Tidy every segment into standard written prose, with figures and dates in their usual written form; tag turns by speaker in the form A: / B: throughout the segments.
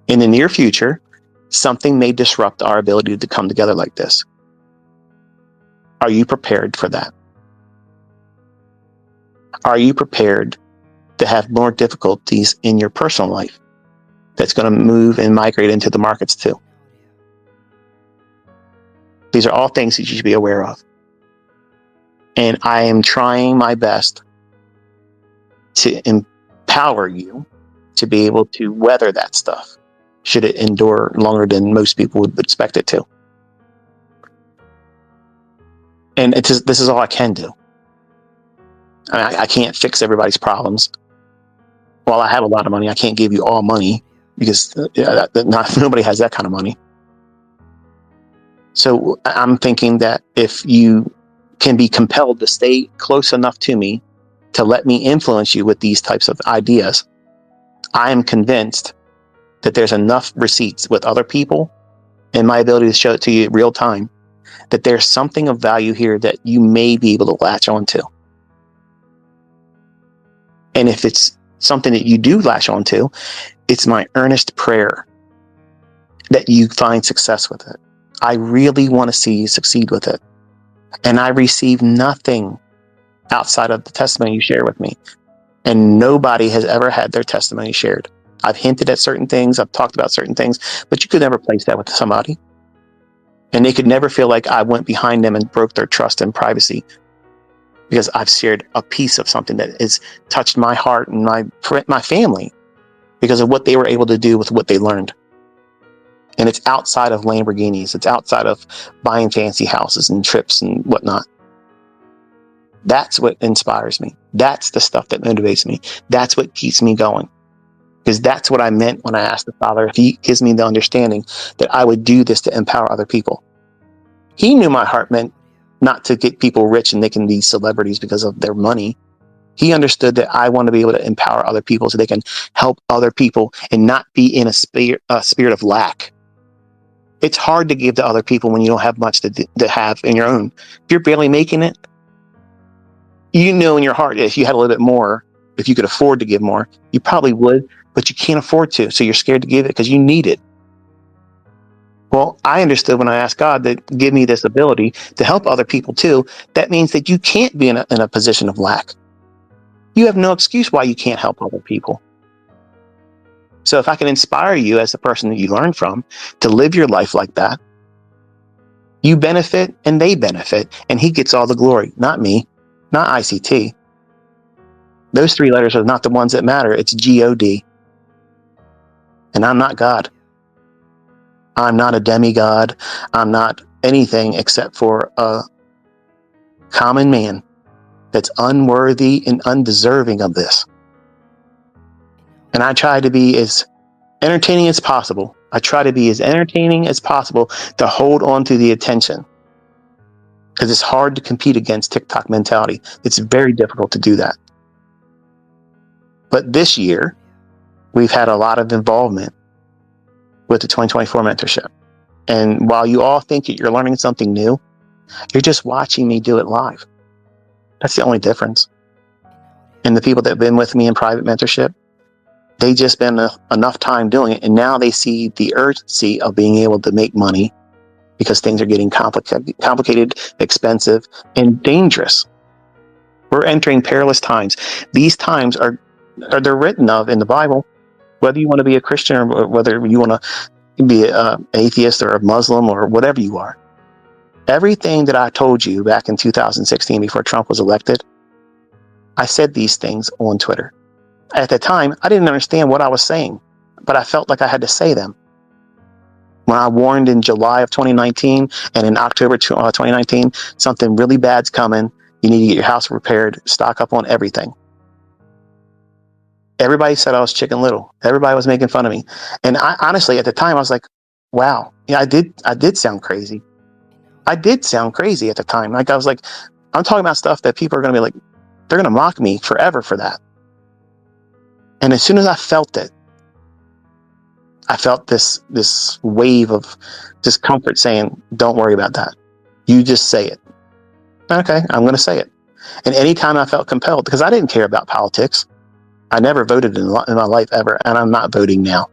A: In the near future, something may disrupt our ability to come together like this. Are you prepared for that? Are you prepared to have more difficulties in your personal life that's going to move and migrate into the markets too? These are all things that you should be aware of. And I am trying my best to empower you to be able to weather that stuff, should it endure longer than most people would expect it to. And this is all I can do. I mean, I can't fix everybody's problems. While I have a lot of money, I can't give you all money because nobody has that kind of money. So I'm thinking that if you can be compelled to stay close enough to me to let me influence you with these types of ideas, I am convinced that there's enough receipts with other people and my ability to show it to you real time that there's something of value here that you may be able to latch onto. And if it's something that you do latch onto, it's my earnest prayer that you find success with it. I really want to see you succeed with it. And I receive nothing outside of the testimony you share with me. And nobody has ever had their testimony shared. I've hinted at certain things, I've talked about certain things, but you could never place that with somebody. And they could never feel like I went behind them and broke their trust and privacy, because I've shared a piece of something that has touched my heart and my family because of what they were able to do with what they learned. And it's outside of Lamborghinis. It's outside of buying fancy houses and trips and whatnot. That's what inspires me. That's the stuff that motivates me. That's what keeps me going. Because that's what I meant when I asked the Father if He gives me the understanding that I would do this to empower other people. He knew my heart meant not to get people rich and they can be celebrities because of their money. He understood that I want to be able to empower other people so they can help other people and not be in a spirit of lack. It's hard to give to other people when you don't have much to have in your own. If you're barely making it, you know in your heart, if you had a little bit more, if you could afford to give more, you probably would, but you can't afford to. So you're scared to give it because you need it. Well, I understood when I asked God to give me this ability to help other people too. That means that you can't be in a position of lack. You have no excuse why you can't help other people. So if I can inspire you as the person that you learn from to live your life like that, you benefit and they benefit, and He gets all the glory, not me, not ICT. Those three letters are not the ones that matter. It's God. And I'm not God. I'm not a demigod. I'm not anything except for a common man that's unworthy and undeserving of this. And I try to be as entertaining as possible. I try to be as entertaining as possible to hold on to the attention. Because it's hard to compete against TikTok mentality. It's very difficult to do that. But this year, we've had a lot of involvement with the 2024 mentorship. And while you all think that you're learning something new, you're just watching me do it live. That's the only difference. And the people that have been with me in private mentorship, they just spend enough time doing it. And now they see the urgency of being able to make money because things are getting complicated, expensive, and dangerous. We're entering perilous times. These times they're written of in the Bible. Whether you want to be a Christian or whether you want to be an atheist or a Muslim or whatever you are, everything that I told you back in 2016 before Trump was elected, I said these things on Twitter. At the time, I didn't understand what I was saying, but I felt like I had to say them. When I warned in July of 2019 and in October 2019, something really bad's coming, you need to get your house repaired, stock up on everything. Everybody said I was Chicken Little. Everybody was making fun of me. And I honestly, at the time, I was like, wow, yeah, I did sound crazy. I did sound crazy at the time. Like, I was like, I'm talking about stuff that people are going to be like, they're going to mock me forever for that. And as soon as I felt it, I felt this wave of discomfort saying, don't worry about that. You just say it. Okay, I'm going to say it. And anytime I felt compelled, because I didn't care about politics, I never voted in my life ever, and I'm not voting now.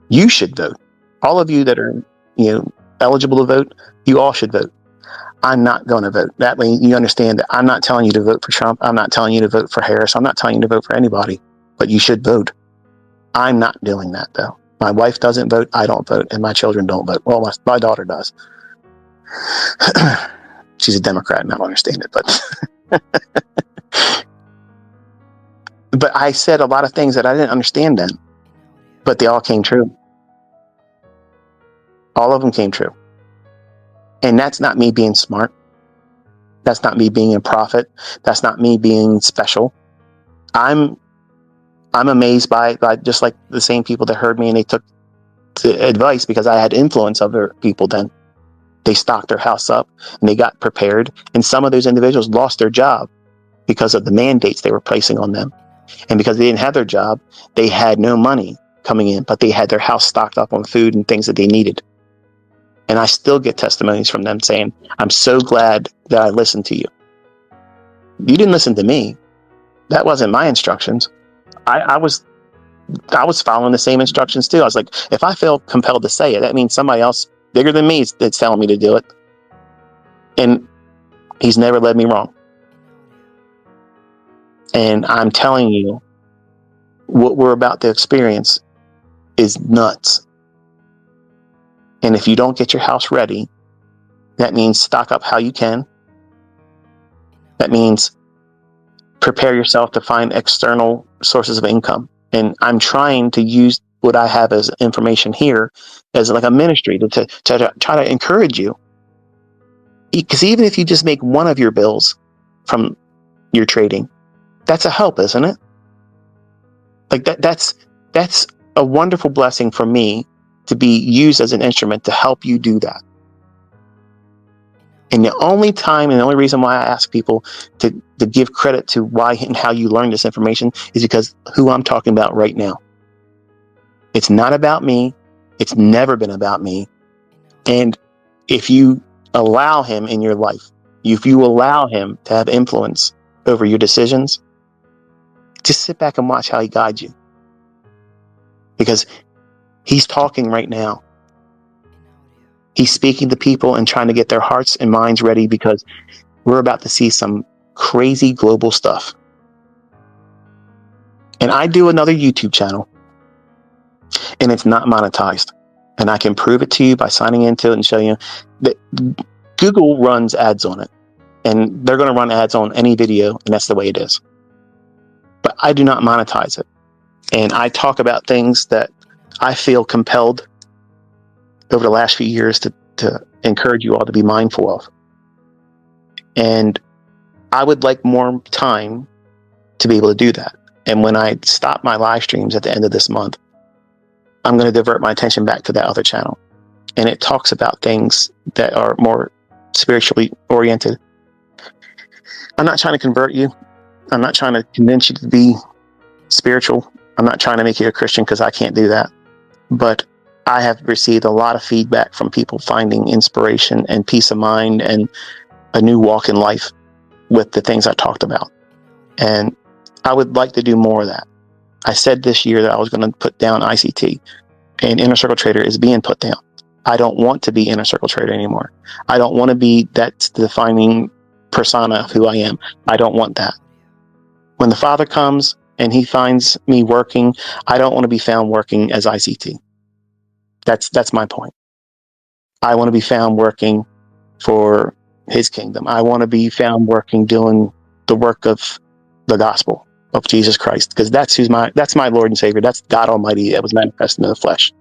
A: You should vote. All of you that are, eligible to vote, you all should vote. I'm not going to vote. That means you understand that I'm not telling you to vote for Trump. I'm not telling you to vote for Harris. I'm not telling you to vote for anybody, but you should vote. I'm not doing that, though. My wife doesn't vote. I don't vote. And my children don't vote. Well, my daughter does. She's a Democrat, and I don't understand it, but but I said a lot of things that I didn't understand then, but they all came true. All of them came true. And that's not me being smart. That's not me being a prophet. That's not me being special. I'm amazed by just like the same people that heard me and they took the advice, because I had influence over people then. They stocked their house up and they got prepared. And some of those individuals lost their job because of the mandates they were placing on them. And because they didn't have their job, they had no money coming in, but they had their house stocked up on food and things that they needed. And I still get testimonies from them saying, I'm so glad that I listened to you. You didn't listen to me. That wasn't my instructions. I was following the same instructions too. I was like, if I feel compelled to say it, that means somebody else bigger than me that's telling me to do it. And he's never led me wrong. And I'm telling you, what we're about to experience is nuts. And if you don't get your house ready, that means stock up how you can. That means prepare yourself to find external sources of income. And I'm trying to use what I have as information here as like a ministry to try to encourage you. Because even if you just make one of your bills from your trading, that's a help, isn't it? Like that's a wonderful blessing for me to be used as an instrument to help you do that. And the only time and the only reason why I ask people to give credit to why and how you learn this information is because who I'm talking about right now. It's not about me. It's never been about me. And if you allow him in your life, if you allow him to have influence over your decisions, just sit back and watch how he guides you. Because he's talking right now. He's speaking to people and trying to get their hearts and minds ready, because we're about to see some crazy global stuff. And I do another YouTube channel, and it's not monetized. And I can prove it to you by signing into it and show you that Google runs ads on it. And they're going to run ads on any video, and that's the way it is. But I do not monetize it. And I talk about things that I feel compelled over the last few years to encourage you all to be mindful of. And I would like more time to be able to do that. And when I stop my live streams at the end of this month, I'm going to divert my attention back to that other channel. And it talks about things that are more spiritually oriented. I'm not trying to convert you. I'm not trying to convince you to be spiritual. I'm not trying to make you a Christian, because I can't do that. But I have received a lot of feedback from people finding inspiration and peace of mind and a new walk in life with the things I talked about. And I would like to do more of that. I said this year that I was going to put down ICT, and Inner Circle Trader is being put down. I don't want to be Inner Circle Trader anymore. I don't want to be that defining persona of who I am. I don't want that. When the Father comes and he finds me working, I don't want to be found working as ICT. That's my point. I want to be found working for his kingdom. I want to be found working doing the work of the gospel of Jesus Christ, because that's my Lord and Savior. That's God Almighty that was manifested in the flesh.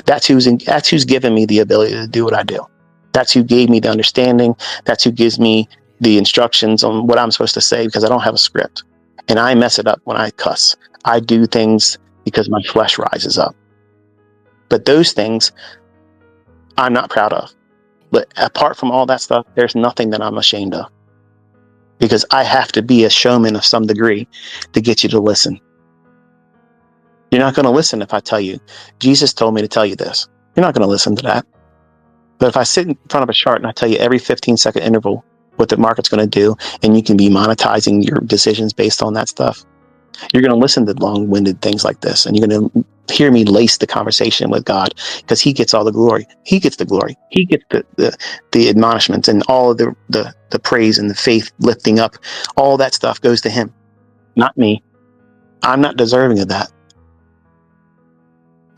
A: That's who's given me the ability to do what I do. That's who gave me the understanding. That's who gives me the instructions on what I'm supposed to say, because I don't have a script. And I mess it up when I cuss. I do things because my flesh rises up. But those things I'm not proud of. But apart from all that stuff, there's nothing that I'm ashamed of. Because I have to be a showman of some degree to get you to listen. You're not going to listen if I tell you, Jesus told me to tell you this. You're not going to listen to that. But if I sit in front of a chart and I tell you every 15-second interval what the market's going to do, and you can be monetizing your decisions based on that stuff, you're going to listen to long-winded things like this, and you're going to hear me lace the conversation with God, because he gets all the glory. He gets the glory. He gets the admonishments and all of the praise and the faith lifting up. All that stuff goes to him, not me. I'm not deserving of that.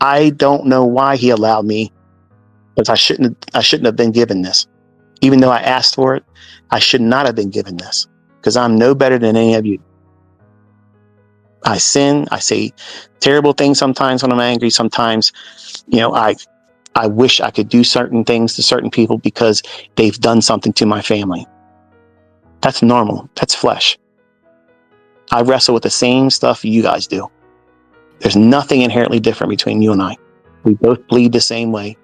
A: I don't know why he allowed me, because I shouldn't have been given this. Even though I asked for it, I should not have been given this, because I'm no better than any of you. I sin. I say terrible things sometimes when I'm angry. Sometimes, I wish I could do certain things to certain people because they've done something to my family. That's normal. That's flesh. I wrestle with the same stuff you guys do. There's nothing inherently different between you and I. We both bleed the same way.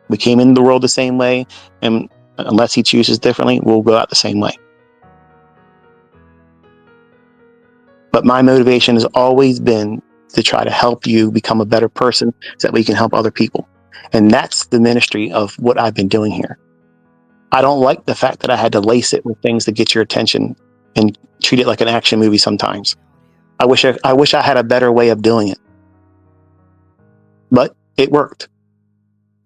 A: We came into the world the same way, and unless he chooses differently, we'll go out the same way. But my motivation has always been to try to help you become a better person so that we can help other people. And that's the ministry of what I've been doing here. I don't like the fact that I had to lace it with things to get your attention and treat it like an action movie sometimes. I wish I had a better way of doing it. But it worked.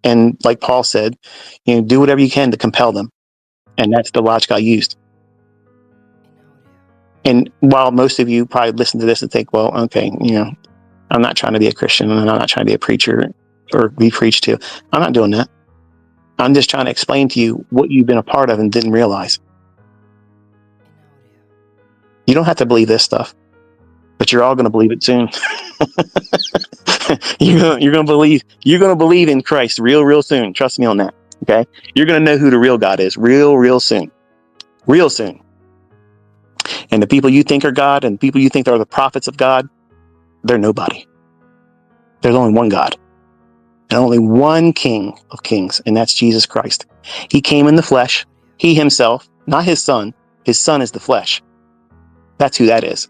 A: And like Paul said, do whatever you can to compel them. And that's the logic I used. And while most of you probably listen to this and think, well, okay, I'm not trying to be a Christian and I'm not trying to be a preacher or be preached to. I'm not doing that. I'm just trying to explain to you what you've been a part of and didn't realize. You don't have to believe this stuff, but you're all going to believe it soon. You're going to believe in Christ real soon. Trust me on that. Okay. You're going to know who the real God is real soon. Real soon. And the people you think are God and people you think are the prophets of God, they're nobody. There's only one God and only one King of kings, and that's Jesus Christ. He came in the flesh. He himself, not his son. His son is the flesh. That's who that is.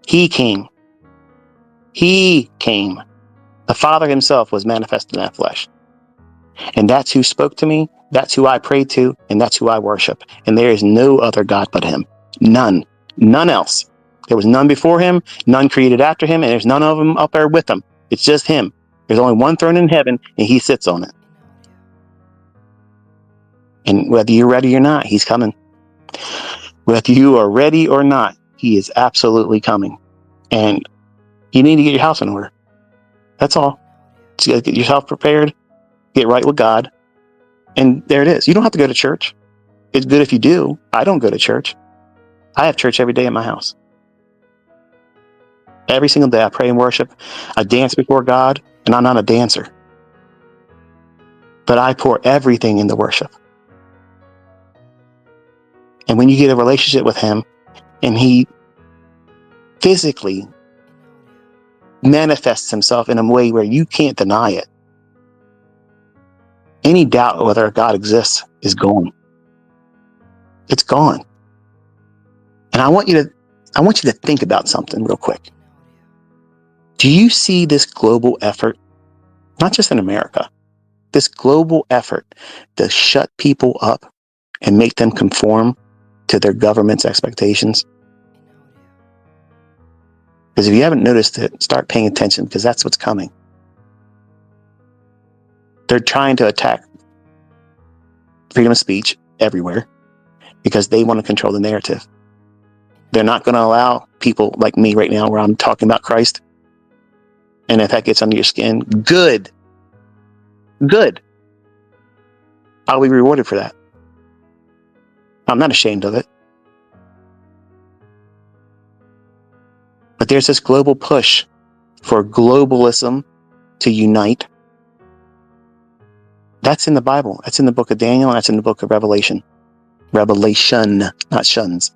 A: He came. He came. The Father himself was manifested in that flesh. And that's who spoke to me. That's who I prayed to. And that's who I worship. And there is no other God but him. None. None else. There was none before him, none created after him, and there's none of them up there with him. It's just him. There's only one throne in heaven, and he sits on it. And whether you're ready or not, he's coming. Whether you are ready or not, he is absolutely coming. And you need to get your house in order. That's all. Just get yourself prepared, get right with God, and there it is. You don't have to go to church. It's good if you do. I don't go to church. I have church every day at my house. Every single day I pray and worship. I dance before God, and I'm not a dancer. But I pour everything into worship. And when you get a relationship with him, and he physically manifests himself in a way where you can't deny it, any doubt whether God exists is gone. It's gone. And I want you to think about something real quick. Do you see this global effort, not just in America, this global effort to shut people up and make them conform to their government's expectations? Because if you haven't noticed it, start paying attention, because that's what's coming. They're trying to attack freedom of speech everywhere because they want to control the narrative. They're not going to allow people like me right now, where I'm talking about Christ. And if that gets under your skin, good. I'll be rewarded for that. I'm not ashamed of it. But there's this global push for globalism to unite. That's in the Bible. That's in the book of Daniel, and that's in the book of Revelation. Revelation, not shuns.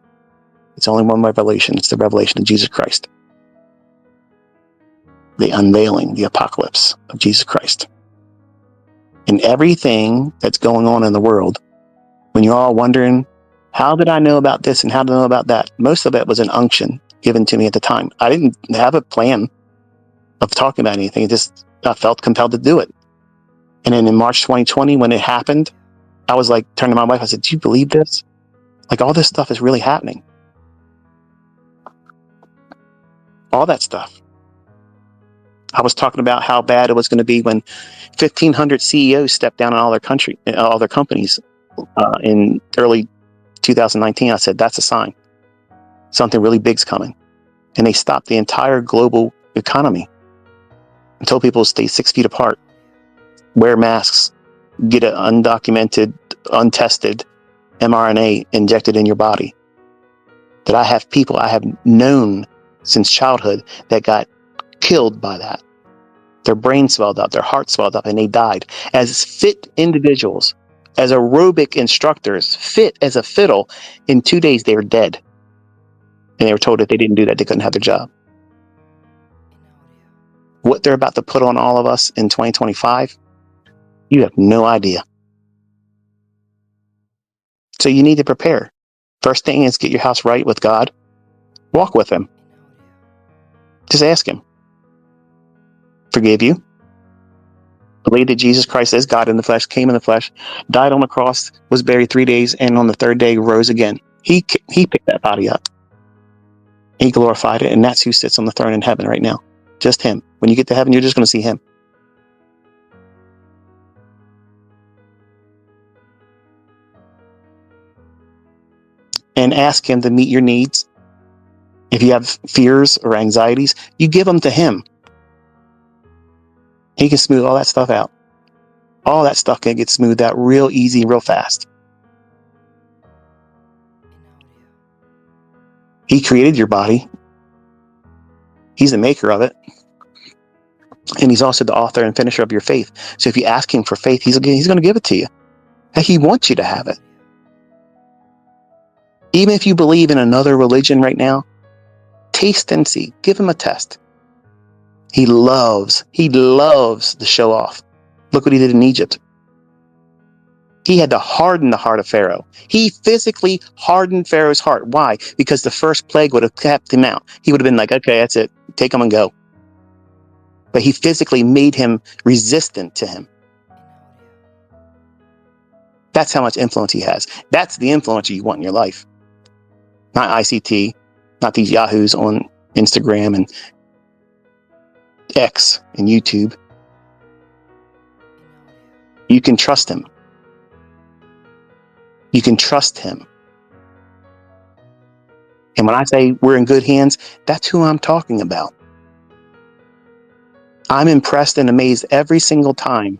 A: It's only one revelation. It's the revelation of Jesus Christ. The unveiling, the apocalypse of Jesus Christ. And everything that's going on in the world, when you're all wondering, how did I know about this and how did I know about that? Most of it was an unction given to me at the time. I didn't have a plan of talking about anything. I felt compelled to do it. And then in March 2020, when it happened, I was like, turned to my wife, I said, do you believe this? Like, all this stuff is really happening. All that stuff. I was talking about how bad it was going to be when 1,500 CEOs stepped down in all their companies in early 2019. I said, that's a sign. Something really big's coming. And they stopped the entire global economy and told people to stay 6 feet apart, wear masks, get an undocumented, untested mRNA injected in your body. That I have people I have known since childhood that got killed by that. Their brain swelled up, their heart swelled up, and they died. As fit individuals, as aerobic instructors, fit as a fiddle, in 2 days they were dead. And they were told if they didn't do that, they couldn't have their job. What they're about to put on all of us in 2025, you have no idea. So you need to prepare. First thing is get your house right with God. Walk with Him. Just ask Him. Forgive you. Believe that Jesus Christ is God in the flesh, came in the flesh, died on the cross, was buried 3 days, and on the third day rose again. He picked that body up. He glorified it, and that's who sits on the throne in heaven right now. Just Him. When you get to heaven, you're just going to see Him. And ask Him to meet your needs. If you have fears or anxieties, you give them to Him. He can smooth all that stuff out. All that stuff can get smoothed out real easy, real fast. He created your body. He's the maker of it. And He's also the author and finisher of your faith. So if you ask Him for faith, He's going to give it to you. And He wants you to have it. Even if you believe in another religion right now, taste and see. Give Him a test. He loves to show off. Look what He did in Egypt. He had to harden the heart of Pharaoh. He physically hardened Pharaoh's heart. Why? Because the first plague would have kept him out. He would have been like, okay, that's it. Take him and go. But He physically made him resistant to Him. That's how much influence He has. That's the influence you want in your life. Not ICT, not these yahoos on Instagram and X and YouTube. You can trust Him. You can trust Him. And when I say we're in good hands, that's who I'm talking about. I'm impressed and amazed every single time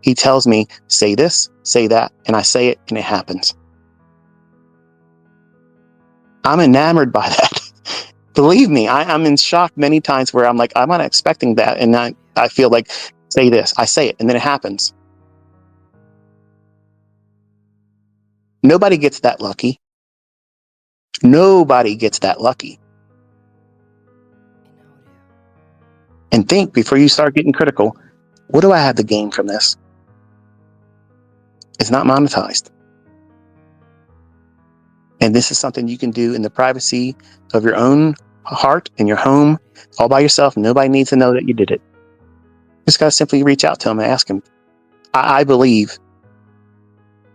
A: He tells me, say this, say that, and I say it and it happens. I'm enamored by that. Believe me, I'm in shock many times where I'm like, I'm not expecting that. And I feel like, say this, I say it, and then it happens. Nobody gets that lucky. Nobody gets that lucky. And think before you start getting critical, what do I have to gain from this? It's not monetized. And this is something you can do in the privacy of your own heart, in your home, all by yourself. Nobody needs to know that you did it. Just got to simply reach out to Him and ask Him. I believe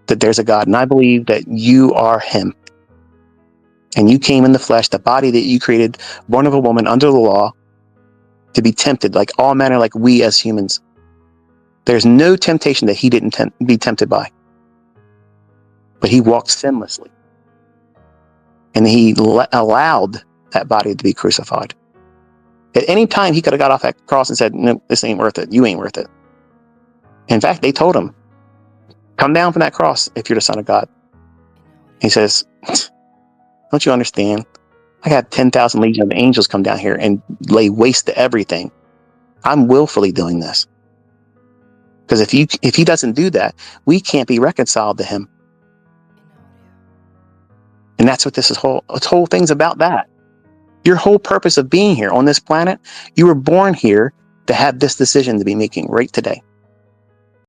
A: that there's a God, and I believe that you are Him. And you came in the flesh, the body that you created, born of a woman under the law, to be tempted, like all manner, like we as humans. There's no temptation that He didn't be tempted by. But He walked sinlessly. And He allowed that body to be crucified. At any time, He could have got off that cross and said, no, this ain't worth it. You ain't worth it. In fact, they told Him, come down from that cross if you're the Son of God. He says, don't you understand? I got 10,000 legion of angels come down here and lay waste to everything. I'm willfully doing this. Because if He doesn't do that, we can't be reconciled to Him. And that's what this whole thing's about. That your whole purpose of being here on this planet, you were born here to have this decision to be making right today.